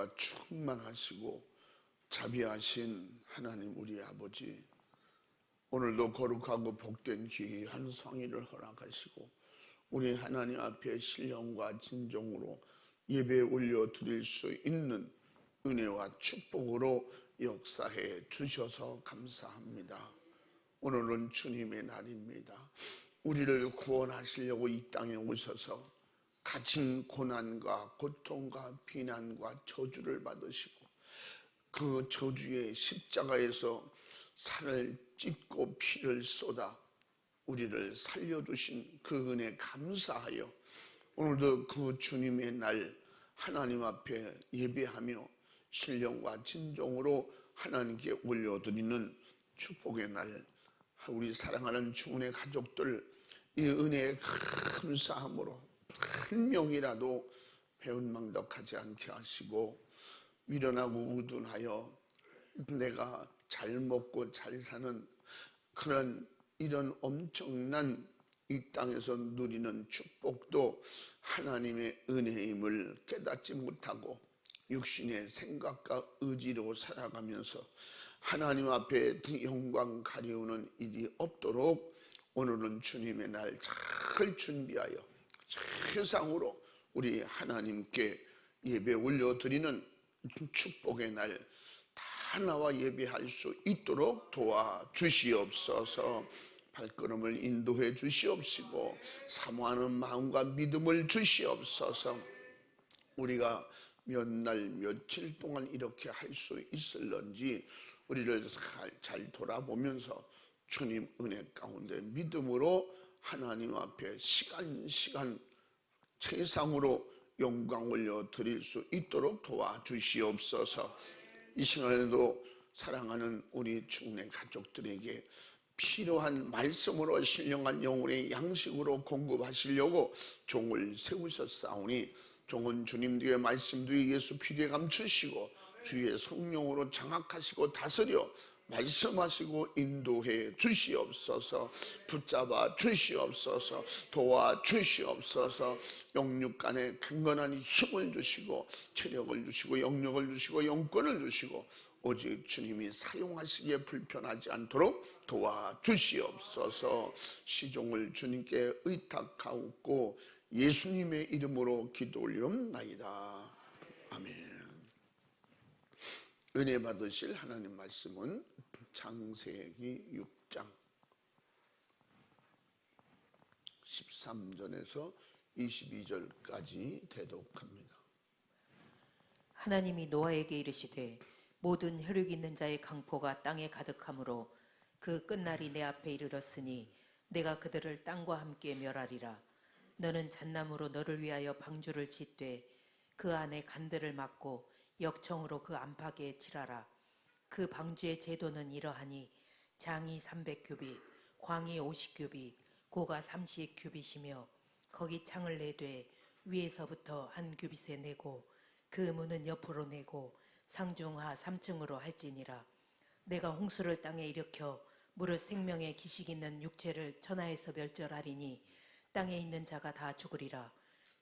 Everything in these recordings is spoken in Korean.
은혜가 충만하시고 자비하신 하나님 우리 아버지, 오늘도 거룩하고 복된 귀한 성의를 허락하시고 우리 하나님 앞에 신령과 진정으로 예배 올려드릴 수 있는 은혜와 축복으로 역사해 주셔서 감사합니다. 오늘은 주님의 날입니다. 우리를 구원하시려고 이 땅에 오셔서 갇힌 고난과 고통과 비난과 저주를 받으시고 그 저주의 십자가에서 살을 찢고 피를 쏟아 우리를 살려주신 그 은혜 감사하여 오늘도 그 주님의 날 하나님 앞에 예배하며 신령과 진정으로 하나님께 올려드리는 축복의 날, 우리 사랑하는 주은혜 가족들 이 은혜의 감사함으로 한 명이라도 배은망덕하지 않게 하시고 미련하고 우둔하여 내가 잘 먹고 잘 사는 그런 이런 엄청난 이 땅에서 누리는 축복도 하나님의 은혜임을 깨닫지 못하고 육신의 생각과 의지로 살아가면서 하나님 앞에 영광 가리우는 일이 없도록 오늘은 주님의 날 잘 준비하여 최상으로 우리 하나님께 예배 올려드리는 축복의 날 다 나와 예배할 수 있도록 도와주시옵소서. 발걸음을 인도해 주시옵시고 사모하는 마음과 믿음을 주시옵소서. 우리가 몇 날 며칠 동안 이렇게 할 수 있을런지 우리를 잘 돌아보면서 주님 은혜 가운데 믿음으로 하나님 앞에 시간 최상으로 영광 올려 드릴 수 있도록 도와주시옵소서. 이 시간에도 사랑하는 우리 충내 가족들에게 필요한 말씀으로 신령한 영혼의 양식으로 공급하시려고 종을 세우셨사오니 종은 주님 뒤에 말씀 뒤에 예수 피리에 감추시고 주의 성령으로 장악하시고 다스려 말씀하시고 인도해 주시옵소서. 붙잡아 주시옵소서. 도와주시옵소서. 영육간에 강건한 힘을 주시고 체력을 주시고 영력을 주시고 영권을 주시고 오직 주님이 사용하시기에 불편하지 않도록 도와주시옵소서. 시종을 주님께 의탁하옵고 예수님의 이름으로 기도 올리옵나이다. 아멘. 은혜 받으실 하나님 말씀은 창세기 6장 13절에서 22절까지 대독합니다. 하나님이 노아에게 이르시되 모든 혈육 있는 자의 강포가 땅에 가득하므로 그 끝날이 내 앞에 이르렀으니 내가 그들을 땅과 함께 멸하리라. 너는 잣나무로 너를 위하여 방주를 짓되 그 안에 간들을 막고 역청으로 그 안팎에 칠하라. 그 방주의 제도는 이러하니 장이 300규빗, 광이 50규빗, 고가 30규빗이며 거기 창을 내되 위에서부터 한 규빗에 내고 그 문은 옆으로 내고 상중하 3층으로 할지니라. 내가 홍수를 땅에 일으켜 무릇 생명의 기식 있는 육체를 천하에서 멸절하리니 땅에 있는 자가 다 죽으리라.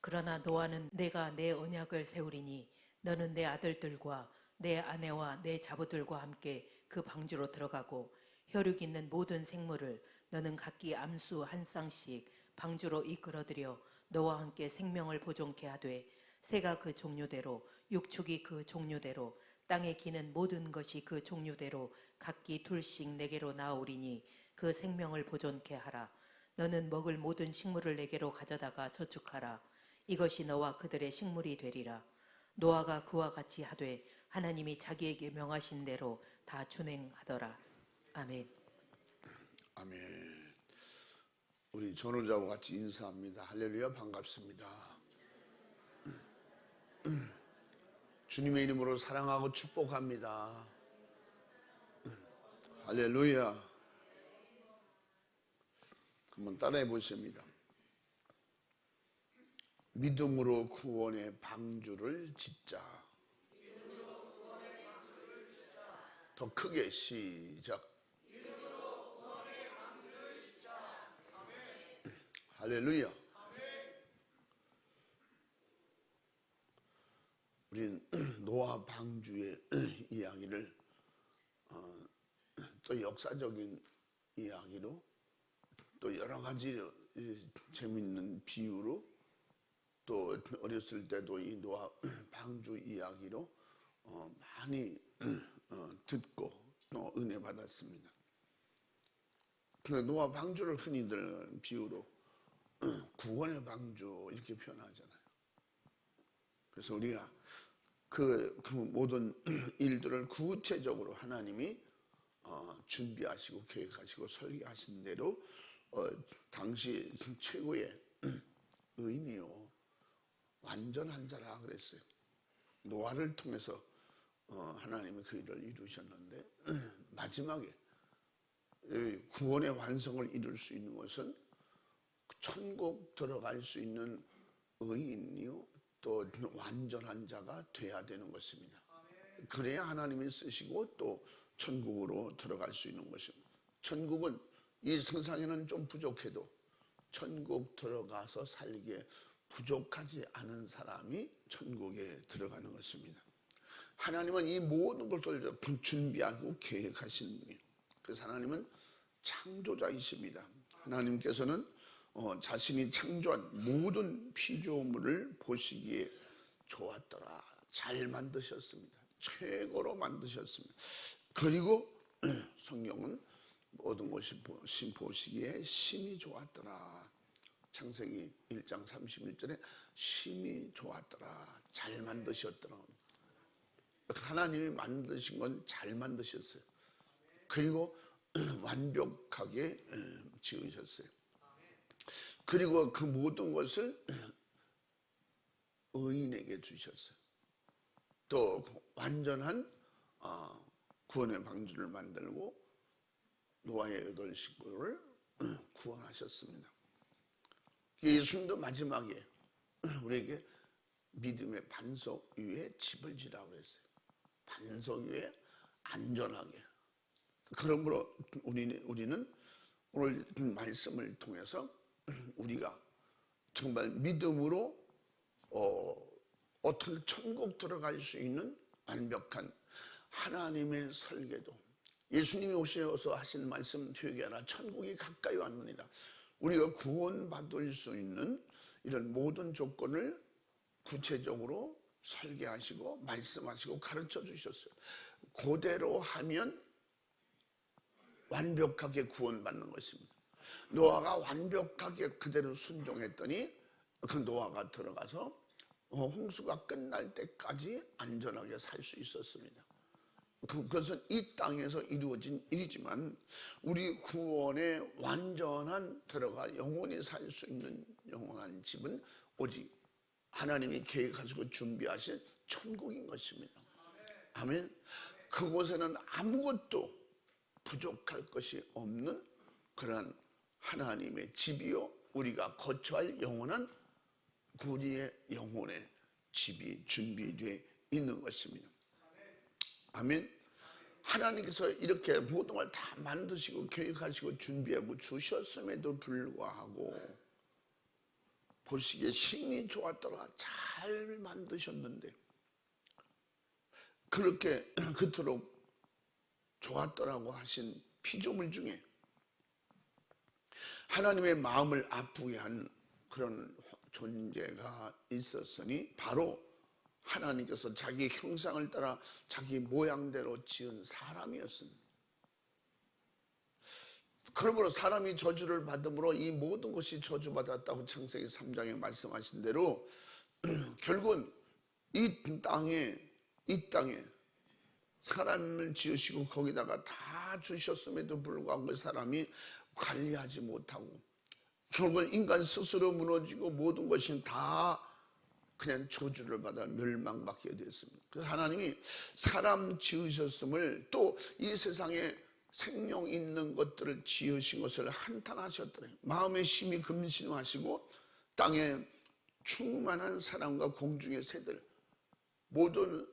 그러나 노아는 내가 내 언약을 세우리니 너는 내 아들들과 내 아내와 내 자부들과 함께 그 방주로 들어가고 혈육 있는 모든 생물을 너는 각기 암수 한 쌍씩 방주로 이끌어들여 너와 함께 생명을 보존케 하되 새가 그 종류대로 육축이 그 종류대로 땅에 기는 모든 것이 그 종류대로 각기 둘씩 내게로 나오리니 그 생명을 보존케 하라. 너는 먹을 모든 식물을 내게로 가져다가 저축하라. 이것이 너와 그들의 식물이 되리라. 노아가 그와 같이 하되 하나님이 자기에게 명하신 대로 다 준행하더라. 아멘. 아멘. 우리 전우자와 같이 인사합니다. 할렐루야, 반갑습니다. 주님의 이름으로 사랑하고 축복합니다. 할렐루야. 한번 따라해 보십니다. 믿음으로 구원의 방주를 짓자. 더 크게 시작. 할렐루야. 우리는 노아 방주의 이야기를 또 역사적인 이야기로 또 여러 가지 재밌는 비유로 또 어렸을 때도 이 노아 방주 이야기로 많이 듣고 또 은혜 받았습니다. 노아 방주를 흔히들 비유로 구원의 방주 이렇게 표현하잖아요. 그래서 우리가 그 모든 일들을 구체적으로 하나님이 준비하시고 계획하시고 설계하신 대로 당시 최고의 의인이요 완전한 자라 그랬어요. 노아를 통해서 하나님이 그 일을 이루셨는데 마지막에 구원의 완성을 이룰 수 있는 것은 천국 들어갈 수 있는 의인이요 또 완전한 자가 돼야 되는 것입니다. 그래야 하나님이 쓰시고 또 천국으로 들어갈 수 있는 것입니다. 천국은 이 세상에는 좀 부족해도 천국 들어가서 살기에 부족하지 않은 사람이 천국에 들어가는 것입니다. 하나님은 이 모든 것을 준비하고 계획하신 분이에요. 그래서 하나님은 창조자이십니다. 하나님께서는 자신이 창조한 모든 피조물을 보시기에 좋았더라. 잘 만드셨습니다. 최고로 만드셨습니다. 그리고 성경은 모든 것이 보시기에 심히 좋았더라. 창세기 1장 31절에 심히 좋았더라. 잘 만드셨더라. 하나님이 만드신 건 잘 만드셨어요. 그리고 완벽하게 지으셨어요. 그리고 그 모든 것을 의인에게 주셨어요. 또 완전한 구원의 방주를 만들고 노아의 8 식구를 구원하셨습니다. 예수님도 마지막에 우리에게 믿음의 반석 위에 집을 지라고 했어요. 반석 위에 안전하게. 그러므로 우리는 오늘 말씀을 통해서 우리가 정말 믿음으로 어떻게 천국 들어갈 수 있는 완벽한 하나님의 설계도, 예수님이 오셔서 하신 말씀 회개하라 천국이 가까이 왔느니라. 우리가 구원받을 수 있는 이런 모든 조건을 구체적으로 설계하시고 말씀하시고 가르쳐 주셨어요. 그대로 하면 완벽하게 구원받는 것입니다. 노아가 완벽하게 그대로 순종했더니 그 노아가 들어가서 홍수가 끝날 때까지 안전하게 살 수 있었습니다. 그것은 이 땅에서 이루어진 일이지만 우리 구원에 완전한 들어가 영원히 살 수 있는 영원한 집은 오직 하나님이 계획하시고 준비하신 천국인 것입니다. 아멘. 그곳에는 아무것도 부족할 것이 없는 그러한 하나님의 집이요 우리가 거처할 영원한 우리의 영혼의 집이 준비되어 있는 것입니다. 아멘. 하나님께서 이렇게 모든 걸 다 만드시고 계획하시고 준비하고 주셨음에도 불구하고 보시기에 심히 좋았더라. 잘 만드셨는데 그렇게 그토록 좋았더라고 하신 피조물 중에 하나님의 마음을 아프게 한 그런 존재가 있었으니 바로 하나님께서 자기 형상을 따라 자기 모양대로 지은 사람이었습니다. 그러므로 사람이 저주를 받음으로 이 모든 것이 저주받았다고 창세기 3장에 말씀하신 대로 결국은 이 땅에 사람을 지으시고 거기다가 다 주셨음에도 불구하고 그 사람이 관리하지 못하고 결국은 인간 스스로 무너지고 모든 것이 다 그냥 저주를 받아 멸망받게 됐습니다. 그래서 하나님이 사람 지으셨음을 또 이 세상에 생명 있는 것들을 지으신 것을 한탄하셨더래요. 마음에 심히 금신하시고 땅에 충만한 사람과 공중의 새들 모든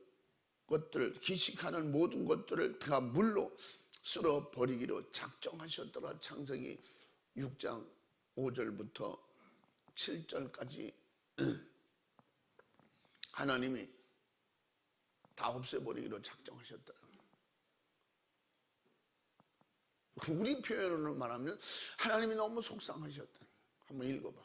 것들 기식하는 모든 것들을 다 물로 쓸어 버리기로 작정하셨더라. 창세기 6장 5절부터 7절까지 하나님이 다 없애버리기로 작정하셨다. 우리 표현으로 말하면 하나님이 너무 속상하셨다. 한번 읽어봐.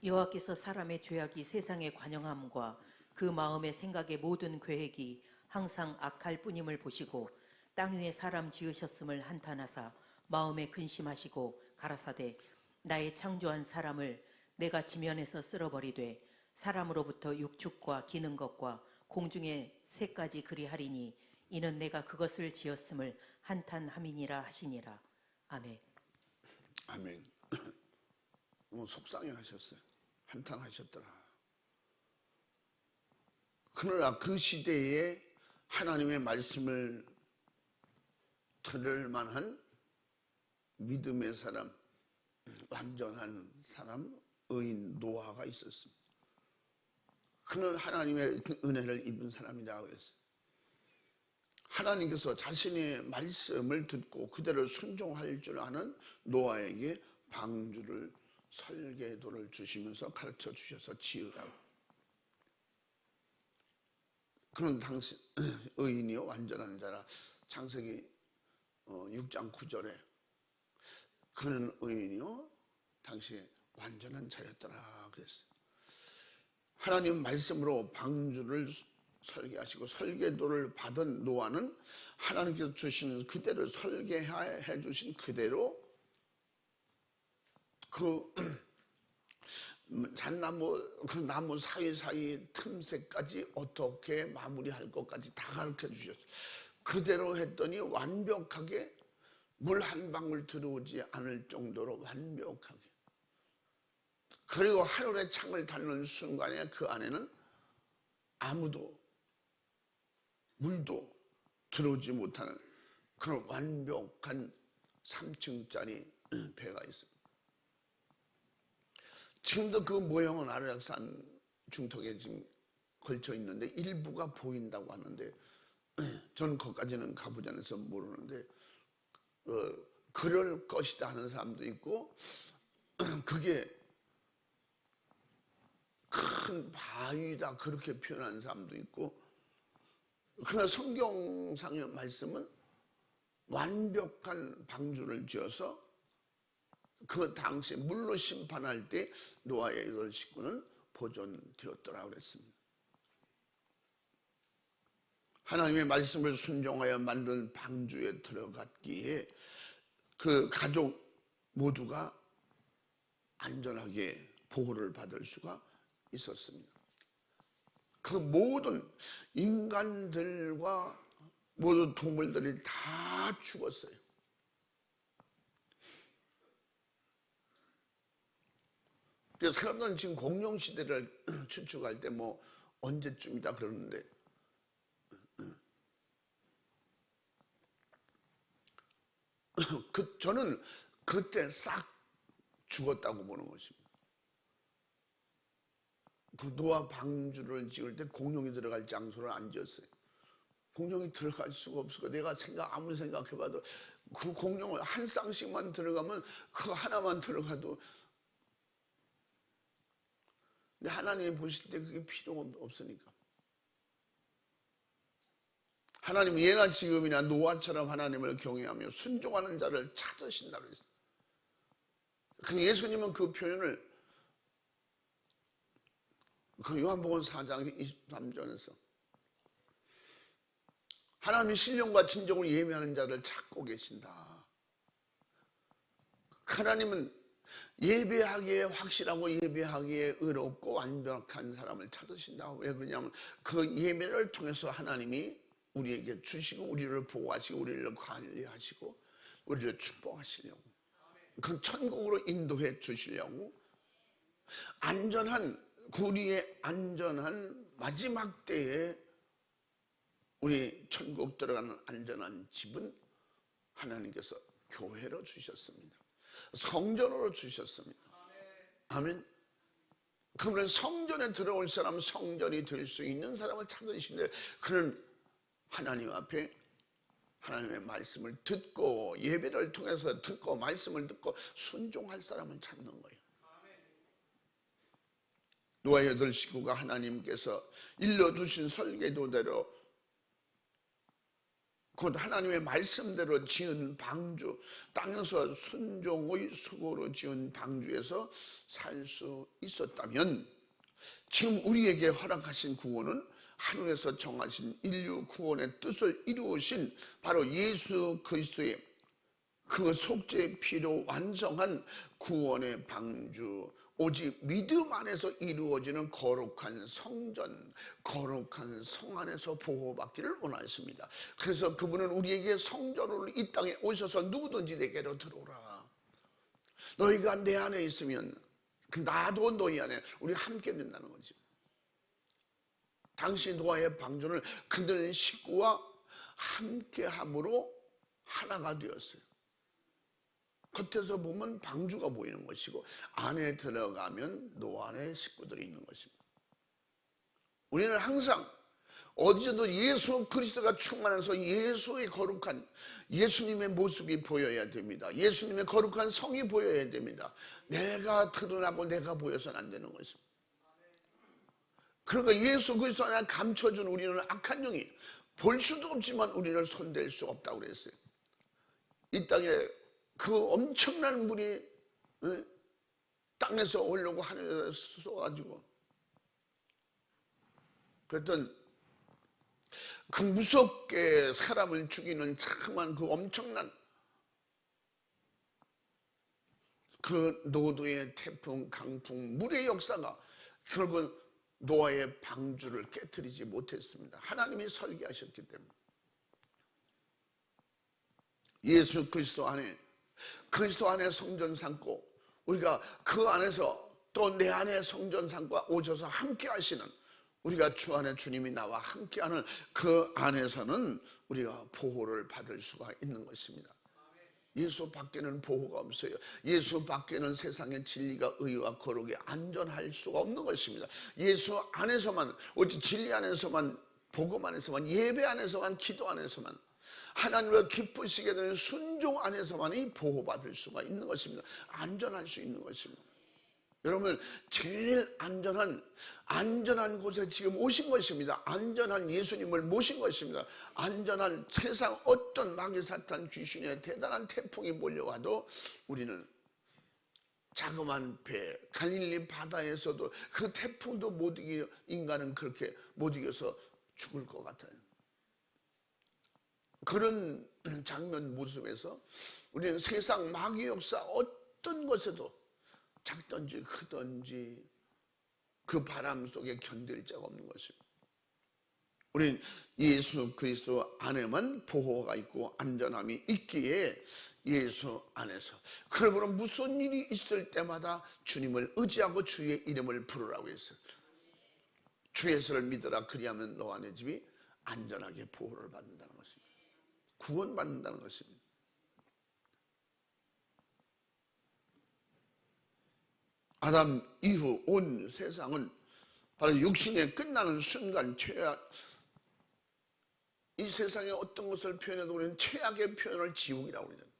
여호와께서 사람의 죄악이 세상에 관영함과 그 마음의 생각의 모든 계획이 항상 악할 뿐임을 보시고 땅 위에 사람 지으셨음을 한탄하사 마음에 근심하시고 가라사대 나의 창조한 사람을 내가 지면에서 쓸어버리되 사람으로부터 육축과 기는 것과 공중의 새까지 그리하리니 이는 내가 그것을 지었음을 한탄함이니라 하시니라. 아멘. 아멘. 속상해 하셨어요. 한탄하셨더라. 그러나 그 시대에 하나님의 말씀을 들을 만한 믿음의 사람, 완전한 사람, 의인 노아가 있었습니다. 그는 하나님의 은혜를 입은 사람이라고 그랬어요. 하나님께서 자신의 말씀을 듣고 그대로 순종할 줄 아는 노아에게 방주를 설계도를 주시면서 가르쳐 주셔서 지으라고. 그는 당시 의인이요 완전한 자라. 창세기 6장 9절에 그는 의인이요 당시 완전한 자였더라 그랬어요. 하나님 말씀으로 방주를 설계하시고 설계도를 받은 노아는 하나님께서 주시는 그대로 설계해 주신 그대로 그 잣나무 그 나무 사이사이 틈새까지 어떻게 마무리할 것까지 다 가르쳐 주셨어요. 그대로 했더니 완벽하게 물 한 방울 들어오지 않을 정도로 완벽하게. 그리고 하늘의 창을 닫는 순간에 그 안에는 아무도 물도 들어오지 못하는 그런 완벽한 3층짜리 배가 있습니다. 지금도 그 모형은 아라락산 중턱에 지금 걸쳐 있는데 일부가 보인다고 하는데 저는 거기까지는 가보지 않아서 모르는데 그럴 것이다 하는 사람도 있고 그게 큰 바위다 그렇게 표현하는 사람도 있고 그러나 성경상의 말씀은 완벽한 방주를 지어서 그 당시에 물로 심판할 때 노아의 8 식구는 보존되었더라 그랬습니다. 하나님의 말씀을 순종하여 만든 방주에 들어갔기에 그 가족 모두가 안전하게 보호를 받을 수가 있었습니다. 그 모든 인간들과 모든 동물들이 다 죽었어요. 그래서 사람들은 지금 공룡 시대를 추측할 때 뭐 언제쯤이다 그러는데 저는 그때 싹 죽었다고 보는 것입니다. 그 노아 방주를 지을 때 공룡이 들어갈 장소를 안 지었어요. 공룡이 들어갈 수가 없고 내가 아무리 생각해봐도 그 공룡을 한 쌍씩만 들어가면 그 하나만 들어가도 근데 하나님이 보실 때 그게 필요가 없으니까 하나님 예나 지금이나 노아처럼 하나님을 경외하며 순종하는 자를 찾으신다고 했어요. 그 예수님은 그 표현을 그 요한복음 4장 23절에서 하나님이 신령과 진정을 예매하는 자를 찾고 계신다. 하나님은 예배하기에 확실하고 예배하기에 의롭고 완벽한 사람을 찾으신다. 왜 그러냐면 그 예배를 통해서 하나님이 우리에게 주시고 우리를 보호하시고 우리를 관리하시고 우리를 축복하시려고 그 천국으로 인도해 주시려고 우리의 안전한 마지막 때에 우리 천국 들어가는 안전한 집은 하나님께서 교회로 주셨습니다. 성전으로 주셨습니다. 아멘. 그러면 성전에 들어올 사람, 성전이 될 수 있는 사람을 찾으시는데 그는 하나님 앞에 하나님의 말씀을 듣고 예배를 통해서 듣고 말씀을 듣고 순종할 사람을 찾는 거예요. 노아의 8 식구가 하나님께서 일러주신 설계도대로 곧 하나님의 말씀대로 지은 방주, 땅에서 순종의 수고로 지은 방주에서 살 수 있었다면 지금 우리에게 허락하신 구원은 하늘에서 정하신 인류 구원의 뜻을 이루신 바로 예수 그리스도의 그 속죄의 피로 완성한 구원의 방주, 오직 믿음 안에서 이루어지는 거룩한 성전, 거룩한 성 안에서 보호받기를 원하십니다. 그래서 그분은 우리에게 성전으로 이 땅에 오셔서 누구든지 내게로 들어오라. 너희가 내 안에 있으면 나도 너희 안에, 우리 함께 된다는 거지. 당시 노아의 방주는 그들 식구와 함께함으로 하나가 되었어요. 겉에서 보면 방주가 보이는 것이고 안에 들어가면 노아의 식구들이 있는 것입니다. 우리는 항상 어디서도 예수 그리스도가 충만해서 예수의 거룩한 예수님의 모습이 보여야 됩니다. 예수님의 거룩한 성이 보여야 됩니다. 내가 드러나고 내가 보여서는 안 되는 것입니다. 그러니까 예수 그리스도 안에 감춰준 우리는 악한 영이 볼 수도 없지만 우리를 손댈 수 없다고 그랬어요. 이 땅에 그 엄청난 물이 땅에서 오려고 하늘에서 쏟아지고 그랬던 그 무섭게 사람을 죽이는 참한 그 엄청난 그 노도의 태풍, 강풍, 물의 역사가 결국 노아의 방주를 깨트리지 못했습니다. 하나님이 설계하셨기 때문에. 예수 그리스도 안에 성전 삼고 우리가 그 안에서 또 내 안에 성전 삼고 오셔서 함께 하시는, 우리가 주 안에 주님이 나와 함께하는 그 안에서는 우리가 보호를 받을 수가 있는 것입니다. 예수 밖에는 보호가 없어요. 예수 밖에는 세상의 진리가 의와 거룩이 안전할 수가 없는 것입니다. 예수 안에서만, 오직 진리 안에서만, 복음 안에서만, 예배 안에서만, 기도 안에서만, 하나님을 기쁘시게 되는 순종 안에서만이 보호받을 수가 있는 것입니다. 안전할 수 있는 것입니다. 여러분, 제일 안전한 곳에 지금 오신 것입니다. 안전한 예수님을 모신 것입니다. 안전한 세상 어떤 마귀 사탄 귀신의 대단한 태풍이 몰려와도 우리는 자그마한 배, 갈릴리 바다에서도 그 태풍도 못 이겨, 인간은 그렇게 못 이겨서 죽을 것 같아요. 그런 장면 모습에서 우리는 세상 마귀 역사 어떤 것에도 작든지 크든지 그 바람 속에 견딜 자가 없는 것입니다. 우리는 예수 그리스도 안에만 보호가 있고 안전함이 있기에 예수 안에서, 그러므로 무슨 일이 있을 때마다 주님을 의지하고 주의 이름을 부르라고 했어요. 주 예수를 믿어라, 그리하면 너와 내 집이 안전하게 보호를 받는다는 것입니다. 구원받는다는 것입니다. 아담 이후 온 세상은 바로 육신의 끝나는 순간 최악, 이 세상에 어떤 것을 표현해도 우리는 최악의 표현을 지옥이라고 그러잖아요.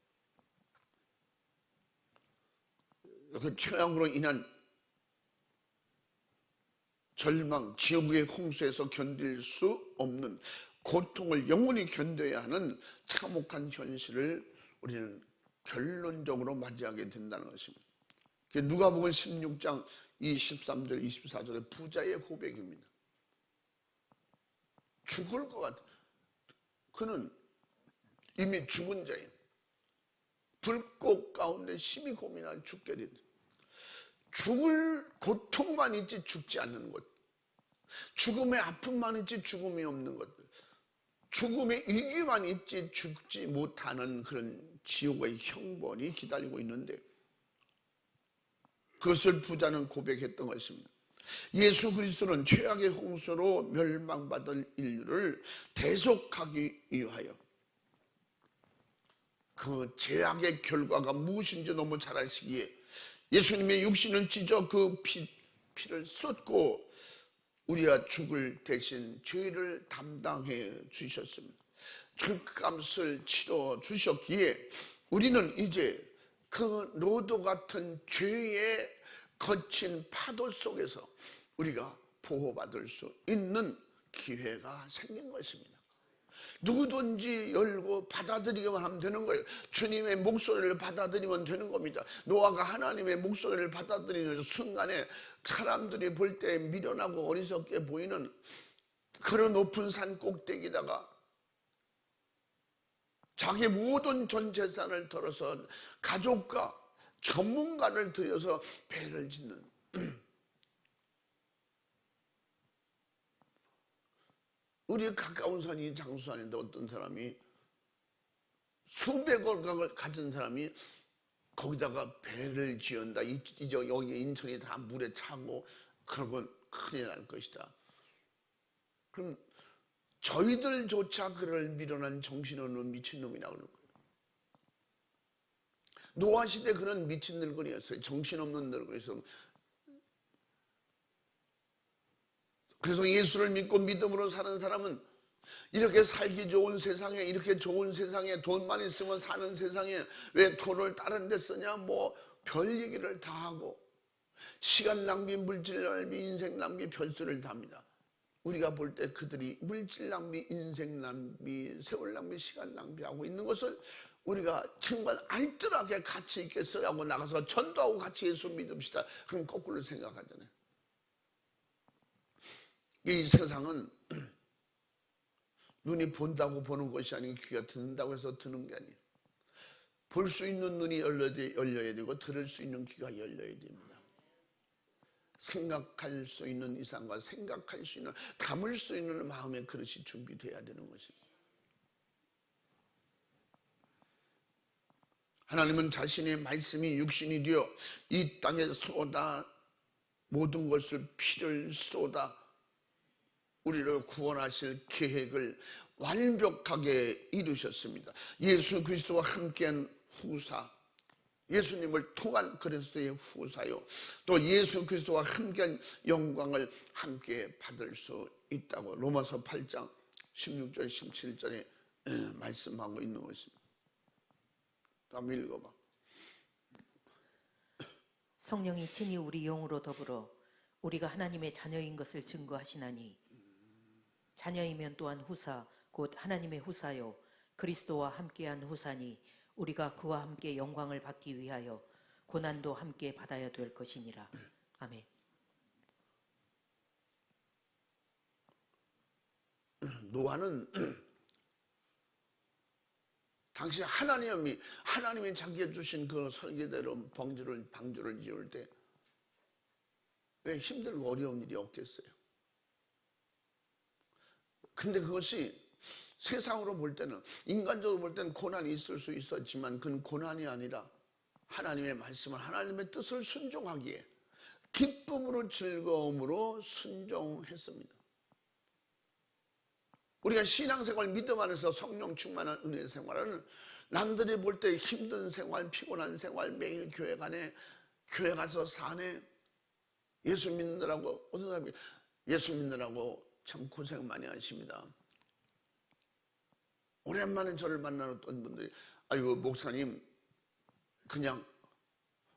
그 최악으로 인한 절망, 지옥의 홍수에서 견딜 수 없는 고통을 영원히 견뎌야 하는 참혹한 현실을 우리는 결론적으로 맞이하게 된다는 것입니다. 누가복음 16장 23절 24절의 부자의 고백입니다. 죽을 것 같아. 그는 이미 죽은 자예요. 불꽃 가운데 심히 고민하여 죽게 된다. 죽을 고통만 있지 죽지 않는 것, 죽음의 아픔만 있지 죽음이 없는 것, 죽음의 위기만 있지 죽지 못하는 그런 지옥의 형벌이 기다리고 있는데, 그것을 부자는 고백했던 것입니다. 예수 그리스도는 최악의 홍수로 멸망받을 인류를 대속하기 위하여 그 죄악의 결과가 무엇인지 너무 잘 아시기에 예수님의 육신을 찢어 그 피를 쏟고 우리가 죽을 대신 죄를 담당해 주셨습니다. 죄값을 치러 주셨기에 우리는 이제 그 노도 같은 죄의 거친 파도 속에서 우리가 보호받을 수 있는 기회가 생긴 것입니다. 누구든지 열고 받아들이기만 하면 되는 거예요. 주님의 목소리를 받아들이면 되는 겁니다. 노아가 하나님의 목소리를 받아들이는 순간에 사람들이 볼 때 미련하고 어리석게 보이는 그런 높은 산 꼭대기다가 자기 모든 전 재산을 털어서 가족과 전문가를 들여서 배를 짓는 우리 가까운 산이 장수산인데 어떤 사람이 수백억을 가진 사람이 거기다가 배를 지은다. 여기 인천이 다 물에 차고 그러건 큰일 날 것이다. 그럼 저희들조차 그를 미련한 정신없는 미친놈이라고 그러는 거예요. 노아 시대 그런 미친 늙은이였어요. 정신없는 늙은이였어요. 그래서 예수를 믿고 믿음으로 사는 사람은 이렇게 살기 좋은 세상에, 이렇게 좋은 세상에, 돈만 있으면 사는 세상에 왜 돈을 다른 데 쓰냐, 뭐 별 얘기를 다 하고 시간 낭비, 물질 낭비, 인생 낭비, 별수를 다 합니다. 우리가 볼 때 그들이 물질 낭비, 인생 낭비, 세월 낭비, 시간 낭비하고 있는 것을 우리가 정말 알뜰하게 가치 있게 쓰라고 나가서 전도하고 같이 예수 믿읍시다. 그럼 거꾸로 생각하잖아요. 이 세상은 눈이 본다고 보는 것이 아니고 귀가 듣는다고 해서 듣는 게 아니에요. 볼 수 있는 눈이 열려야 되고 들을 수 있는 귀가 열려야 됩니다. 생각할 수 있는 이상과 생각할 수 있는, 담을 수 있는 마음의 그릇이 준비돼야 되는 것입니다. 하나님은 자신의 말씀이 육신이 되어 이 땅에 쏟아 모든 것을 피를 쏟아 우리를 구원하실 계획을 완벽하게 이루셨습니다. 예수 그리스도와 함께한 후사, 예수님을 통한 그리스도의 후사요, 또 예수 그리스도와 함께한 영광을 함께 받을 수 있다고 로마서 8장 16절 17절에 말씀하고 있는 것입니다. 한번 읽어봐. 성령이 친히 우리 영으로 더불어 우리가 하나님의 자녀인 것을 증거하시나니 자녀이면 또한 후사 곧 하나님의 후사요 그리스도와 함께한 후사니 우리가 그와 함께 영광을 받기 위하여 고난도 함께 받아야 될 것이니라. 아멘. 노아는 당시 하나님이 자기가 주신 그 설계대로 방주를 지을 때 왜 힘들고 어려운 일이 없겠어요? 근데 그것이 세상으로 볼 때는, 인간적으로 볼 때는 고난이 있을 수 있었지만 그건 고난이 아니라 하나님의 말씀을, 하나님의 뜻을 순종하기에 기쁨으로 즐거움으로 순종했습니다. 우리가 신앙생활 믿음 안에서 성령 충만한 은혜 생활은 남들이 볼 때 힘든 생활, 피곤한 생활, 매일 교회 가서 사네, 예수 믿느라고, 어떤 사람이 예수 믿느라고 참 고생 많이 하십니다. 오랜만에 저를 만나는 분들이 아이고 목사님 그냥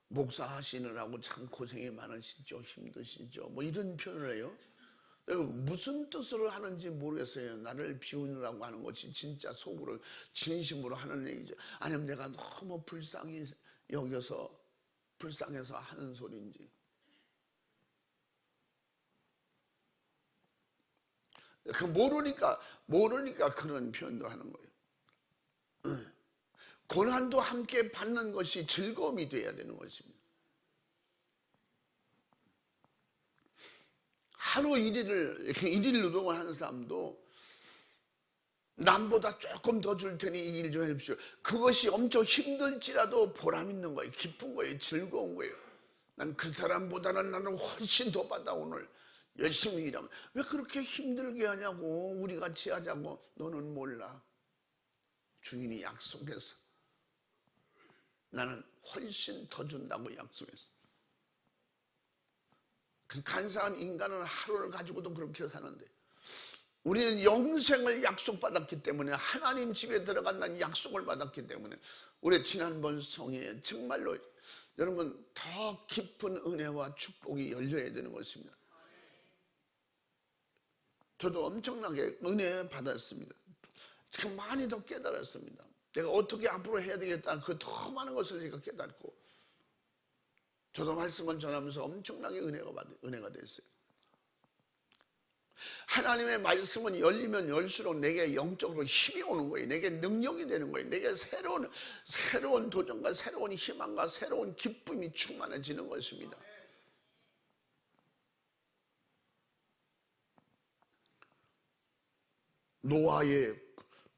목사하시느라고 참 고생이 많으시죠, 힘드시죠, 뭐 이런 표현을 해요. 무슨 뜻으로 하는지 모르겠어요. 나를 비우느라고 하는 것이 진짜 속으로 진심으로 하는 얘기죠. 아니면 내가 너무 불쌍히 여겨서 불쌍해서 하는 소리인지. 모르니까 그런 표현도 하는 거예요. 고난도 함께 받는 것이 즐거움이 돼야 되는 것입니다. 하루 일일 노동을 하는 사람도 남보다 조금 더 줄 테니 이 일 좀 해주십시오. 그것이 엄청 힘들지라도 보람 있는 거예요. 기쁜 거예요. 즐거운 거예요. 난 그 사람보다는 나는 훨씬 더 받아 오늘 열심히 일하면. 왜 그렇게 힘들게 하냐고, 우리 같이 하자고. 너는 몰라. 주인이 약속해서 나는 훨씬 더 준다고 약속했어. 그 간사한 인간은 하루를 가지고도 그렇게 사는데, 우리는 영생을 약속받았기 때문에, 하나님 집에 들어간다는 약속을 받았기 때문에, 우리 지난번 성회에 정말로 여러분 더 깊은 은혜와 축복이 열려야 되는 것입니다. 저도 엄청나게 은혜 받았습니다. 참 많이 더 깨달았습니다. 내가 어떻게 앞으로 해야 되겠다, 그 더 많은 것을 제가 깨닫고, 저도 말씀을 전하면서 엄청나게 은혜가 됐어요. 하나님의 말씀은 열리면 열수록 내게 영적으로 힘이 오는 거예요. 내게 능력이 되는 거예요. 내게 새로운 도전과 새로운 희망과 새로운 기쁨이 충만해지는 것입니다. 노아의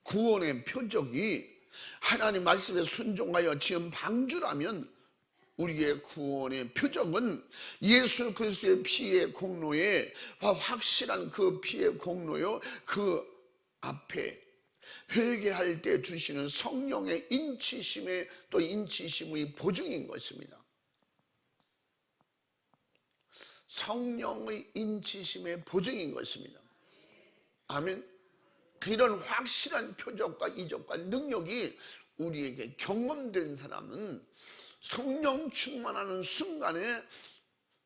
구원의 표적이 하나님 말씀에 순종하여 지은 방주라면, 우리의 구원의 표적은 예수 그리스도의 피의 공로에, 확실한 그 피의 공로요, 그 앞에 회개할 때 주시는 성령의 인치심의, 또 인치심의 보증인 것입니다. 성령의 인치심의 보증인 것입니다. 아멘. 이런 확실한 표적과 이적과 능력이 우리에게 경험된 사람은 성령 충만하는 순간에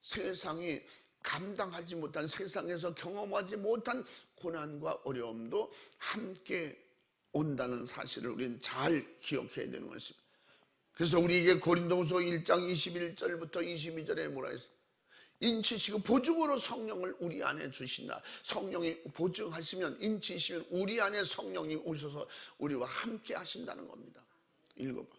세상이 감당하지 못한, 세상에서 경험하지 못한 고난과 어려움도 함께 온다는 사실을 우리는 잘 기억해야 되는 것입니다. 그래서 우리에게 고린도후서 1장 21절부터 22절에 뭐라 했어요? 인치시고 보증으로 성령을 우리 안에 주신다. 성령이 보증하시면, 인치시면 우리 안에 성령이 오셔서 우리와 함께 하신다는 겁니다. 읽어봐.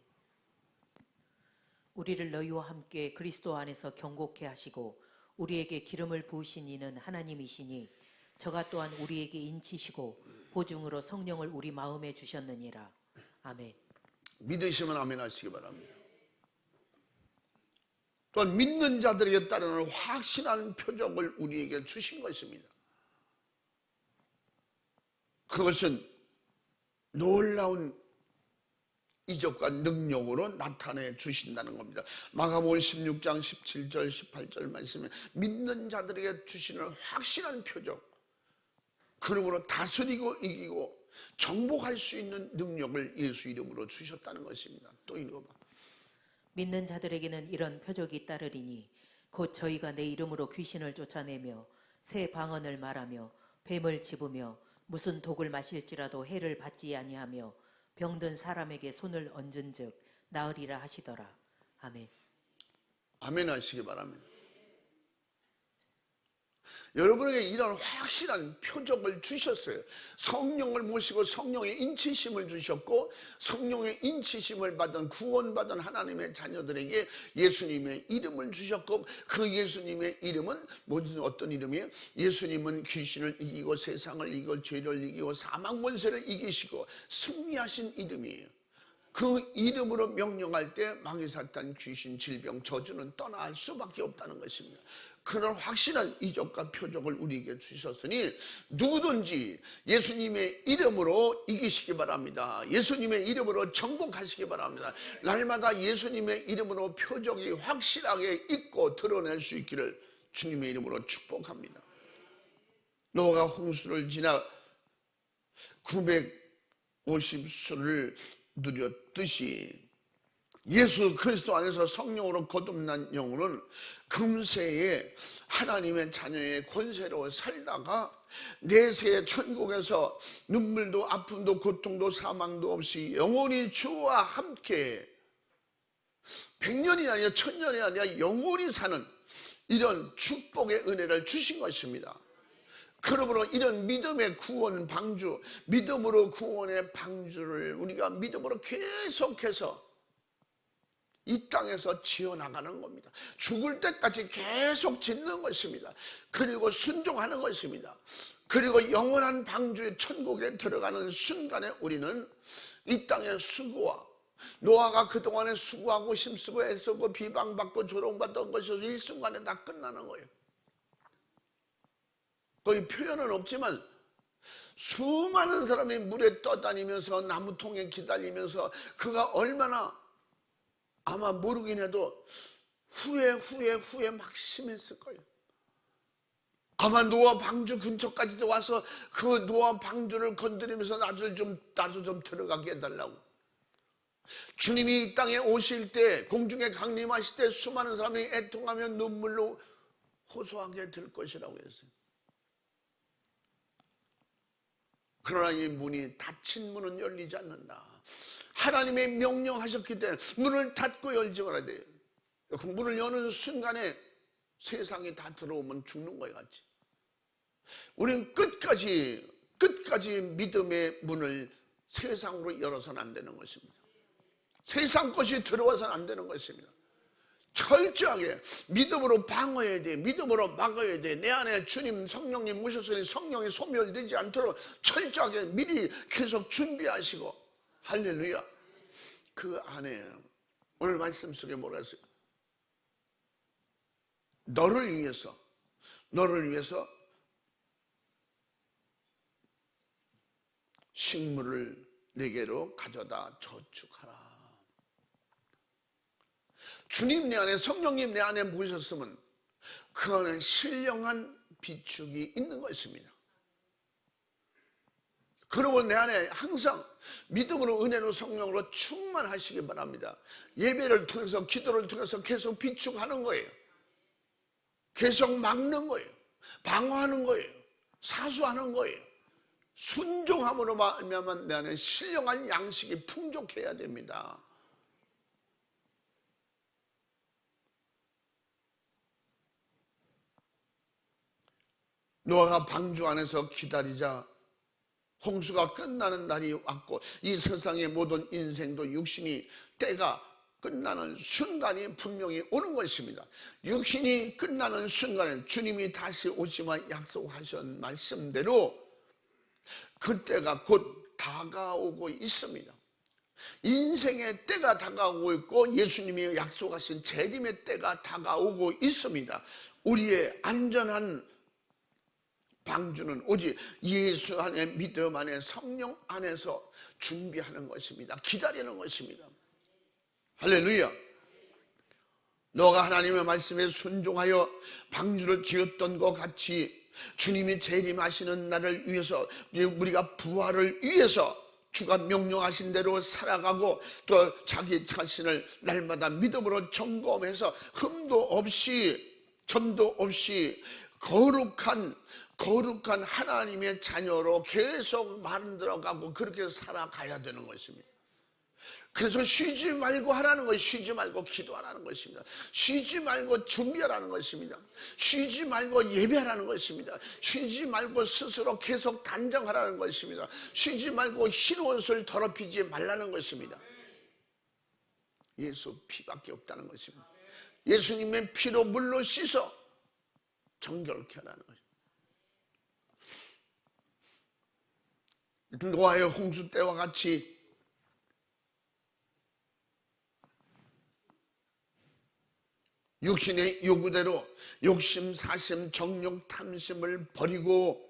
우리를 너희와 함께 그리스도 안에서 경고케 하시고 우리에게 기름을 부으신 이는 하나님이시니 저가 또한 우리에게 인치시고 보증으로 성령을 우리 마음에 주셨느니라. 아멘. 믿으시면 아멘 하시기 바랍니다. 또한 믿는 자들에게 따르는 확실한 표적을 우리에게 주신 것입니다. 그것은 놀라운 이적과 능력으로 나타내 주신다는 겁니다. 마가복음 16장 17절 18절 말씀에 믿는 자들에게 주시는 확실한 표적, 그러므로 다스리고 이기고 정복할 수 있는 능력을 예수 이름으로 주셨다는 것입니다. 또 읽어봐. 믿는 자들에게는 이런 표적이 따르리니 곧 저희가 내 이름으로 귀신을 쫓아내며 새 방언을 말하며 뱀을 집으며 무슨 독을 마실지라도 해를 받지 아니하며 병든 사람에게 손을 얹은즉 나으리라 하시더라. 아멘. 아멘 하시기 바랍니다. 여러분에게 이런 확실한 표적을 주셨어요. 성령을 모시고 성령의 인치심을 주셨고, 성령의 인치심을 받은 구원받은 하나님의 자녀들에게 예수님의 이름을 주셨고, 그 예수님의 이름은 무슨 어떤 이름이에요? 예수님은 귀신을 이기고 세상을 이기고 죄를 이기고 사망 권세를 이기시고 승리하신 이름이에요. 그 이름으로 명령할 때 마귀사탄, 귀신, 질병, 저주는 떠날 수밖에 없다는 것입니다. 그런 확실한 이적과 표적을 우리에게 주셨으니 누구든지 예수님의 이름으로 이기시기 바랍니다. 예수님의 이름으로 정복하시기 바랍니다. 날마다 예수님의 이름으로 표적이 확실하게 있고 드러낼 수 있기를 주님의 이름으로 축복합니다. 노아가 홍수를 지나 950수를 누렸듯이 예수 그리스도 안에서 성령으로 거듭난 영혼은 금세에 하나님의 자녀의 권세로 살다가 내세의 천국에서 눈물도 아픔도 고통도 사망도 없이 영원히 주와 함께 100년이 아니라 1000년이 아니라 영원히 사는 이런 축복의 은혜를 주신 것입니다. 그러므로 이런 믿음의 구원 방주, 믿음으로 구원의 방주를 우리가 믿음으로 계속해서 이 땅에서 지어나가는 겁니다. 죽을 때까지 계속 짓는 것입니다. 그리고 순종하는 것입니다. 그리고 영원한 방주의 천국에 들어가는 순간에 우리는 이 땅의 수고와 노아가 그동안에 수고하고 힘쓰고 애쓰고 비방받고 조롱받던 것이 일순간에 다 끝나는 거예요. 거의 표현은 없지만 수많은 사람이 물에 떠다니면서 나무통에 기다리면서 그가 얼마나 아마 모르긴 해도 후회 막 심했을 거예요. 아마 노아 방주 근처까지도 와서 그 노아 방주를 건드리면서 나도 좀 들어가게 해달라고. 주님이 이 땅에 오실 때, 공중에 강림하실 때 수많은 사람이 애통하며 눈물로 호소하게 될 것이라고 했어요. 그러나 이 문이 닫힌 문은 열리지 않는다. 하나님의 명령하셨기 때문에 문을 닫고 열지 말아야 돼요. 그 문을 여는 순간에 세상이 다 들어오면 죽는 거에 같이. 우리는 끝까지 믿음의 문을 세상으로 열어서는 안 되는 것입니다. 세상 것이 들어와서는 안 되는 것입니다. 철저하게 믿음으로 방어해야 돼. 믿음으로 막아야 돼. 내 안에 주님 성령님 모셨으니 성령이 소멸되지 않도록 철저하게 미리 계속 준비하시고, 할렐루야. 그 안에 오늘 말씀 속에 뭐라 했어요? 너를 위해서 식물을 내게로 가져다 저축하라. 주님 내 안에, 성령님 내 안에 모셨으면 그 안에 신령한 비축이 있는 것입니다. 그러고 내 안에 항상 믿음으로 은혜로 성령으로 충만하시기 바랍니다. 예배를 통해서, 기도를 통해서 계속 비축하는 거예요. 계속 막는 거예요. 방어하는 거예요. 사수하는 거예요. 순종함으로 말미암아 내 안에 신령한 양식이 풍족해야 됩니다. 노아가 방주 안에서 기다리자 홍수가 끝나는 날이 왔고, 이 세상의 모든 인생도 육신이 때가 끝나는 순간이 분명히 오는 것입니다. 육신이 끝나는 순간에 주님이 다시 오시면 약속하신 말씀대로 그때가 곧 다가오고 있습니다. 인생의 때가 다가오고 있고 예수님이 약속하신 재림의 때가 다가오고 있습니다. 우리의 안전한 방주는 오직 예수 안에, 믿음 안에, 성령 안에서 준비하는 것입니다. 기다리는 것입니다. 할렐루야. 너가 하나님의 말씀에 순종하여 방주를 지었던 것 같이 주님이 재림하시는 날을 위해서, 우리가 부활을 위해서 주가 명령하신 대로 살아가고, 또 자기 자신을 날마다 믿음으로 점검해서 흠도 없이 점도 없이 거룩한 하나님의 자녀로 계속 만들어가고 그렇게 살아가야 되는 것입니다. 그래서 쉬지 말고 하라는 것이, 쉬지 말고 기도하라는 것입니다. 쉬지 말고 준비하라는 것입니다. 쉬지 말고 예배하라는 것입니다. 쉬지 말고 스스로 계속 단장하라는 것입니다. 쉬지 말고 흰 옷을 더럽히지 말라는 것입니다. 예수 피밖에 없다는 것입니다. 예수님의 피로 물로 씻어 정결케 하라는 것입니다. 노아의 홍수 때와 같이 육신의 요구대로 욕심, 사심, 정욕, 탐심을 버리고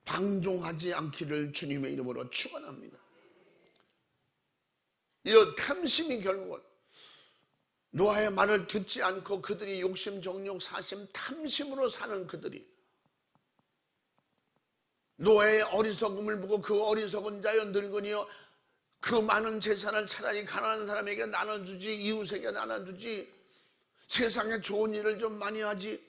방종하지 않기를 주님의 이름으로 축원합니다. 이 탐심이 결국은 노아의 말을 듣지 않고 그들이 욕심, 정욕, 사심, 탐심으로 사는 그들이 노아의 어리석음을 보고 그 어리석은 자여 늙은이여 그 많은 재산을 차라리 가난한 사람에게 나눠주지, 이웃에게 나눠주지, 세상에 좋은 일을 좀 많이 하지,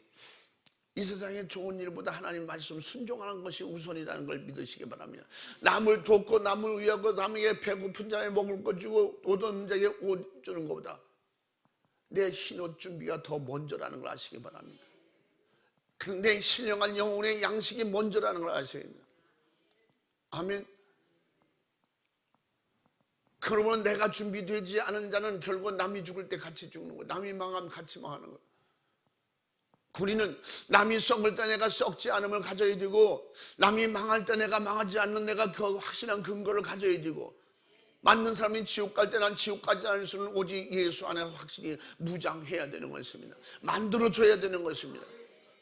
이 세상에 좋은 일보다 하나님 말씀 순종하는 것이 우선이라는 걸 믿으시기 바랍니다. 남을 돕고 남을 위하고 남에게 배고픈 자에 먹을 것 주고 옷 없는 자에게 옷 주는 것보다 내 흰옷 준비가 더 먼저라는 걸 아시기 바랍니다. 내 신령한 영혼의 양식이 먼저라는 걸 아셔야 됩니다. 아멘. 그러면 내가 준비되지 않은 자는 결국 남이 죽을 때 같이 죽는 거예요. 남이 망하면 같이 망하는 거예요. 우리는 남이 썩을 때 내가 썩지 않음을 가져야 되고, 남이 망할 때 내가 망하지 않는 내가 그 확실한 근거를 가져야 되고, 맞는 사람이 지옥 갈 때 난 지옥 가지 않을 수는 오직 예수 안에 확실히 무장해야 되는 것입니다. 만들어줘야 되는 것입니다.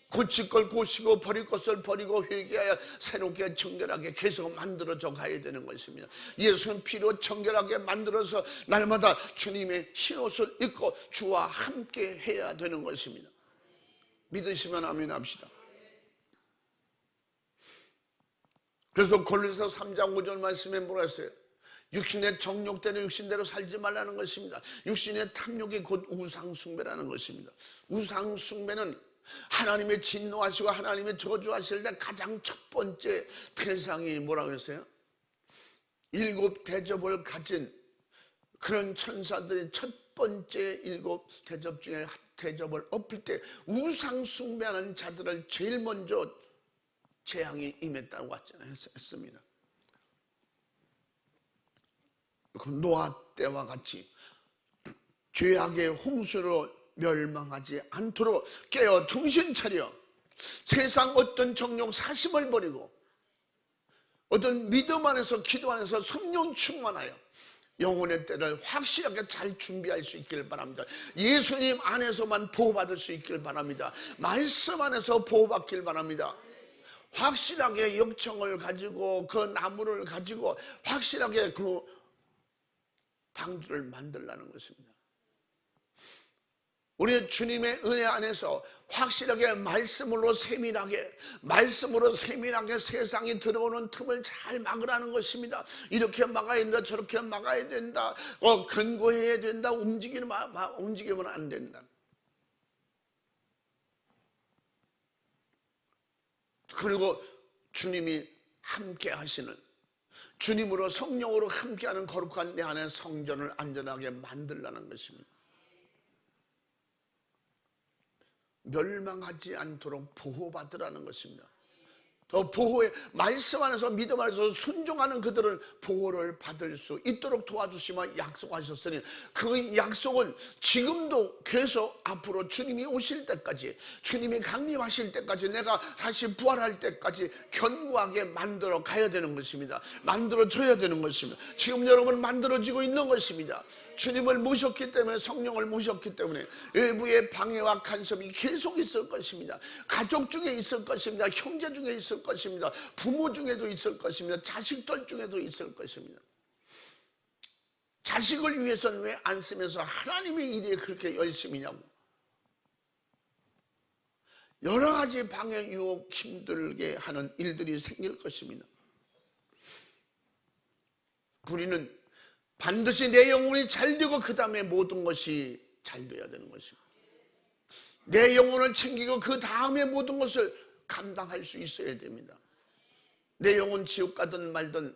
고칠 걸 고치고 버릴 것을 버리고 회개하여 새롭게 정결하게 계속 만들어져 가야 되는 것입니다. 예수는 피로 정결하게 만들어서 날마다 주님의 흰옷을 입고 주와 함께 해야 되는 것입니다. 믿으시면 아멘 합시다. 그래서 골로새 3장 5절 말씀에 뭐라 했어요? 육신의 정욕대로 육신대로 살지 말라는 것입니다. 육신의 탐욕이 곧 우상숭배라는 것입니다. 우상숭배는 하나님의 진노하시고 하나님의 저주하실 때 가장 첫 번째 대상이 뭐라고 그랬어요? 7 대접을 가진 그런 천사들이 첫 번째 7 대접 중에 대접을 엎을 때 우상 숭배하는 자들을 제일 먼저 재앙이 임했다고 했습니다. 그 노아 때와 같이 죄악의 홍수로 멸망하지 않도록 깨어 정신 차려 세상 어떤 정욕 사심을 버리고 어떤 믿음 안에서 기도 안에서 성령 충만하여 영혼의 때를 확실하게 잘 준비할 수 있길 바랍니다. 예수님 안에서만 보호받을 수 있길 바랍니다. 말씀 안에서 보호받길 바랍니다. 확실하게 역청을 가지고 그 나무를 가지고 확실하게 그 방주를 만들라는 것입니다. 우리 주님의 은혜 안에서 확실하게 말씀으로 세밀하게 세상이 들어오는 틈을 잘 막으라는 것입니다. 이렇게 막아야 된다, 저렇게 막아야 된다, 근거해야 된다, 움직이면 안 된다. 그리고 주님이 함께 하시는, 주님으로 성령으로 함께하는 거룩한 내 안의 성전을 안전하게 만들라는 것입니다. 멸망하지 않도록 보호받으라는 것입니다. 더 보호의 말씀 안에서 믿음 안에서 순종하는 그들은 보호를 받을 수 있도록 도와주시며 약속하셨으니 그 약속은 지금도 계속 앞으로 주님이 오실 때까지, 주님이 강림하실 때까지, 내가 다시 부활할 때까지 견고하게 만들어 가야 되는 것입니다. 만들어져야 되는 것입니다. 지금 여러분 만들어지고 있는 것입니다. 주님을 모셨기 때문에, 성령을 모셨기 때문에 외부의 방해와 간섭이 계속 있을 것입니다. 가족 중에 있을 것입니다. 형제 중에 있을 것입니다. 부모 중에도 있을 것입니다. 자식들 중에도 있을 것입니다. 자식을 위해서는 왜 안 쓰면서 하나님의 일에 그렇게 열심히냐고. 여러 가지 방해, 유혹, 힘들게 하는 일들이 생길 것입니다. 우리는 반드시 내 영혼이 잘 되고 그 다음에 모든 것이 잘 돼야 되는 것입니다. 내 영혼을 챙기고 그 다음에 모든 것을 감당할 수 있어야 됩니다. 내 영혼 지옥 가든 말든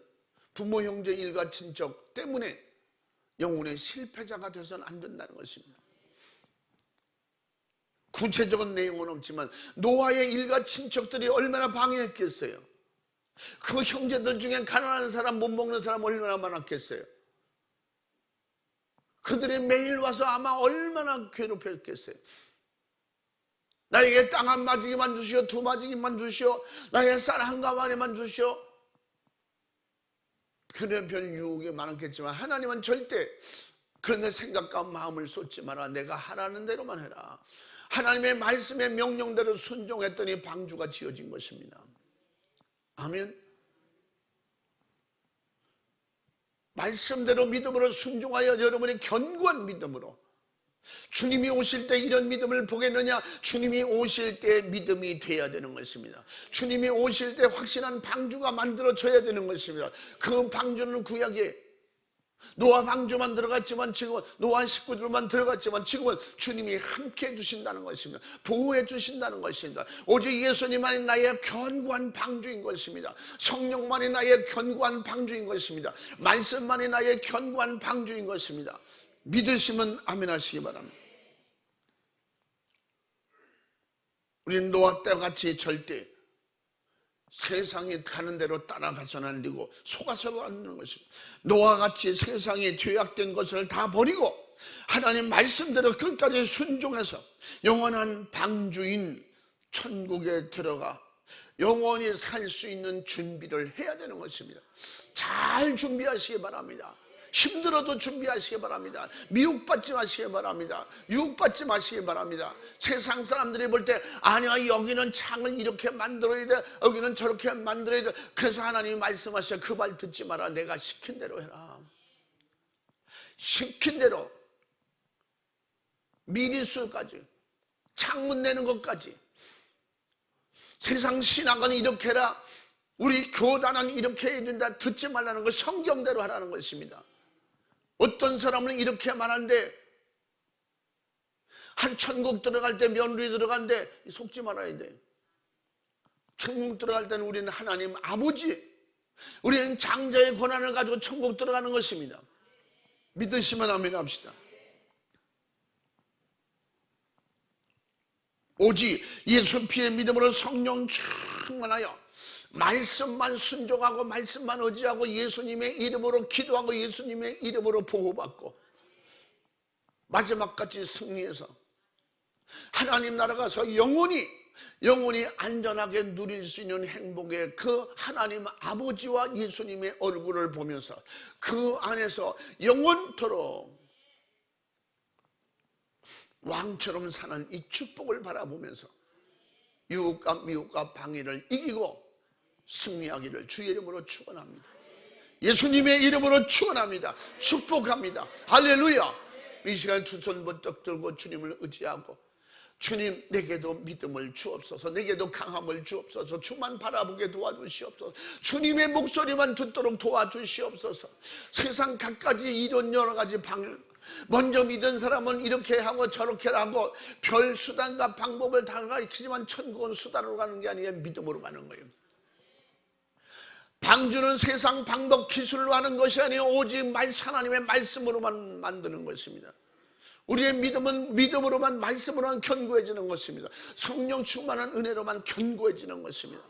부모, 형제, 일가, 친척 때문에 영혼의 실패자가 되어서는 안 된다는 것입니다. 구체적인 내용은 없지만 노아의 일가 친척들이 얼마나 방해했겠어요. 그 형제들 중에 가난한 사람, 못 먹는 사람 얼마나 많았겠어요. 그들이 매일 와서 아마 얼마나 괴롭혔겠어요. 나에게 땅 한 마지기만 주시오, 2 마지기만 주시오, 나의 쌀 한 가마니만 주시오. 그런 별 유혹이 많았겠지만 하나님은 절대 그런 생각과 마음을 쏟지 마라. 내가 하라는 대로만 해라. 하나님의 말씀의 명령대로 순종했더니 방주가 지어진 것입니다. 아멘. 말씀대로 믿음으로 순종하여 여러분의 견고한 믿음으로 주님이 오실 때 이런 믿음을 보겠느냐? 주님이 오실 때 믿음이 돼야 되는 것입니다. 주님이 오실 때 확실한 방주가 만들어져야 되는 것입니다. 그 방주는 구약에 노아 방주만 들어갔지만 지금은 노아 식구들만 들어갔지만 지금은 주님이 함께 해주신다는 것입니다. 보호해 주신다는 것입니다. 오직 예수님만이 나의 견고한 방주인 것입니다. 성령만이 나의 견고한 방주인 것입니다. 말씀만이 나의 견고한 방주인 것입니다. 믿으시면 아멘 하시기 바랍니다. 우리는 노아 때와 같이 절대 세상이 가는 대로 따라가서는 안 되고 속아서도 안 되는 것입니다. 노아같이 세상에 죄악된 것을 다 버리고 하나님 말씀대로 끝까지 순종해서 영원한 방주인 천국에 들어가 영원히 살 수 있는 준비를 해야 되는 것입니다. 잘 준비하시기 바랍니다. 힘들어도 준비하시기 바랍니다. 미혹받지 마시기 바랍니다. 유혹받지 마시기 바랍니다. 세상 사람들이 볼 때 아니야, 여기는 창을 이렇게 만들어야 돼, 여기는 저렇게 만들어야 돼. 그래서 하나님이 말씀하셔. 그 말 듣지 마라. 내가 시킨 대로 해라. 시킨 대로 미리수까지, 창문 내는 것까지, 세상 신학은 이렇게 해라, 우리 교단은 이렇게 해야 된다, 듣지 말라는 걸 성경대로 하라는 것입니다. 어떤 사람은 이렇게 말하는데 한 천국 들어갈 때 며느리 들어간데 속지 말아야 돼. 천국 들어갈 때는 우리는 하나님 아버지, 우리는 장자의 권한을 가지고 천국 들어가는 것입니다. 믿으시면 아멘 합시다. 오직 예수 피의 믿음으로 성령 충만하여 말씀만 순종하고 말씀만 의지하고 예수님의 이름으로 기도하고 예수님의 이름으로 보호받고 마지막까지 승리해서 하나님 나라 가서 영원히 안전하게 누릴 수 있는 행복의 그 하나님 아버지와 예수님의 얼굴을 보면서 그 안에서 영원토록 왕처럼 사는 이 축복을 바라보면서 유혹과 미혹과 방해를 이기고 승리하기를 주의 이름으로 축원합니다. 예수님의 이름으로 축원합니다. 축복합니다. 할렐루야. 이 시간 두 손 번쩍 들고 주님을 의지하고 주님, 내게도 믿음을 주옵소서, 내게도 강함을 주옵소서, 주만 바라보게 도와주시옵소서, 주님의 목소리만 듣도록 도와주시옵소서. 세상 갖가지 이런 여러 가지 방을 먼저 믿은 사람은 이렇게 하고 저렇게 하고 별 수단과 방법을 다 가르치지만 천국은 수단으로 가는 게 아니라 믿음으로 가는 거예요. 방주는 세상 방법 기술로 하는 것이 아니라 오직 하나님의 말씀으로만 만드는 것입니다. 우리의 믿음은 믿음으로만 말씀으로만 견고해지는 것입니다. 성령 충만한 은혜로만 견고해지는 것입니다.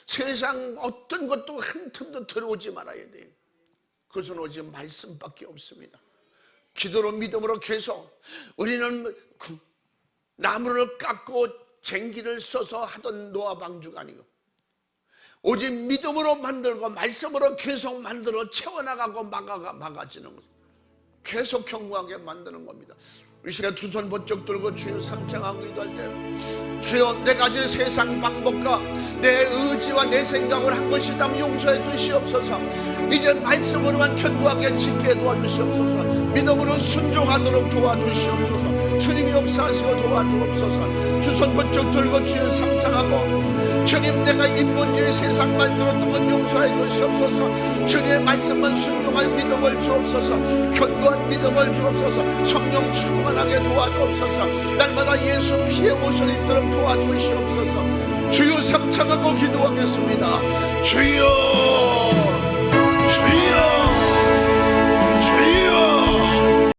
세상 어떤 것도 한 틈도 들어오지 말아야 돼요. 그것은 오직 말씀밖에 없습니다. 기도로 믿음으로 계속 우리는 나무를 깎고 쟁기를 써서 하던 노아 방주가 아니고 오직 믿음으로 만들고 말씀으로 계속 만들어 채워나가고 막아지는 것, 계속 견고하게 만드는 겁니다. 이 시간 두 손 번쩍 들고 주여 삼창하고 기도할 때 주여 내 가진 세상 방법과 내 의지와 내 생각을 한 것이 있다면 용서해 주시옵소서. 이제 말씀으로만 견고하게 지키게 도와주시옵소서. 믿음으로 순종하도록 도와주시옵소서. 주님 역사하시고 도와주옵소서. 두 손 번쩍 들고 주여 삼창하고 주님, 내가 인본주의 세상 말 들었던 건 용서해 주시옵소서. 주님의 말씀만 순종할 믿음을 주옵소서. 견고한 믿음을 주옵소서. 성령 충만하게 도와주옵소서. 날마다 예수 피의 옷을 입도록 도와주시옵소서. 주여 삼창하고 기도하겠습니다. 주여